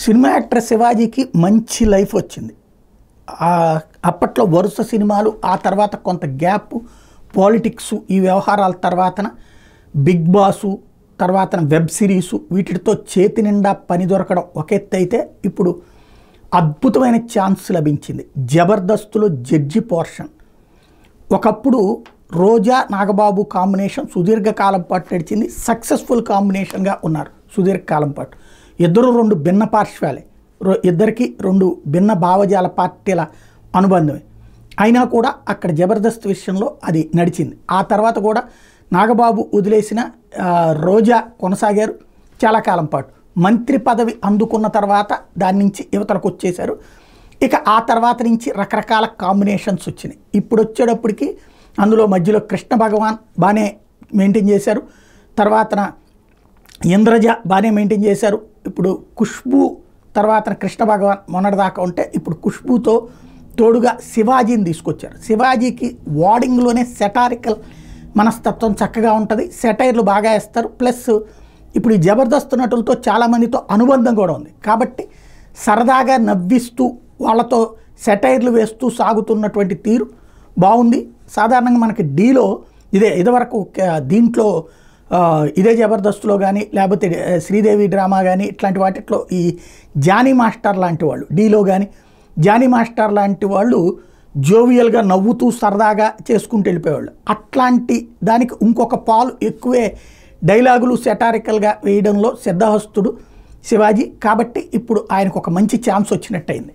Cinema actor శివాజీకి మంచి life వచ్చింది. అప్పట్లో వరుస సినిమాలు, ఆ తర్వాత కొంత గ్యాప్, పాలిటిక్స్ ఈ వ్యవహారాల తర్వాతన బిగ్ బాసు, తర్వాతన వెబ్ సిరీసు, వీటితో చేతి నిండా పని దొరకడం ఒక ఎత్తు అయితే, ఇప్పుడు అద్భుతమైన ఛాన్స్ లభించింది. జబర్దస్త్లో జడ్జి పోర్షన్. ఒకప్పుడు రోజా నాగబాబు కాంబినేషన్ సుదీర్ఘకాలం పాటు నడిచింది. సక్సెస్ఫుల్ కాంబినేషన్గా ఉన్నారు సుదీర్ఘకాలం పాటు. ఇద్దరు రెండు భిన్న పార్శ్వాలే, ఇద్దరికి రెండు భిన్న భావజాల పార్టీల అనుబంధమే. అయినా కూడా అక్కడ జబర్దస్త్ విషయంలో అది నడిచింది. ఆ తర్వాత కూడా నాగబాబు వదిలేసిన రోజా కొనసాగారు చాలా కాలం పాటు. మంత్రి పదవి అందుకున్న తర్వాత దాని నుంచి యువతలకు వచ్చేశారు. ఇక ఆ తర్వాత నుంచి రకరకాల కాంబినేషన్స్ వచ్చినాయి. ఇప్పుడు వచ్చేటప్పటికి అందులో మధ్యలో కృష్ణ భగవాన్ బాగానే మెయింటైన్ చేశారు, తర్వాతన ఇంద్రజ బాగానే మెయింటైన్ చేశారు. ఇప్పుడు ఖుష్బూ తర్వాత కృష్ణ భగవాన్ మొన్నటిదాకా ఉంటే, ఇప్పుడు ఖుష్బూతో తోడుగా శివాజీని తీసుకొచ్చారు. శివాజీకి వార్డింగ్లోనే సెటారికల్ మనస్తత్వం చక్కగా ఉంటుంది, సెటైర్లు బాగా వేస్తారు. ప్లస్ ఇప్పుడు ఈ జబర్దస్త్ నటులతో చాలామందితో అనుబంధం కూడా ఉంది కాబట్టి సరదాగా నవ్విస్తూ వాళ్ళతో సెటైర్లు వేస్తూ సాగుతున్నటువంటి తీరు బాగుంది. సాధారణంగా మనకి డీలో ఇదివరకు దీంట్లో ఇదే జబర్దస్త్లో కానీ లేకపోతే శ్రీదేవి డ్రామా కానీ ఇట్లాంటి వాటిట్లో ఈ జానీ మాస్టర్ లాంటి వాళ్ళు, డీలో కానీ జానీ మాస్టర్ లాంటి వాళ్ళు జోవియల్గా నవ్వుతూ సరదాగా చేసుకుంటూ వెళ్ళిపోయేవాళ్ళు. అట్లాంటి దానికి ఇంకొక పాలు ఎక్కువే డైలాగులు సెటారికల్గా వేయడంలో సిద్ధహస్తుడు శివాజీ. కాబట్టి ఇప్పుడు ఆయనకు ఒక మంచి ఛాన్స్ వచ్చినట్టయింది.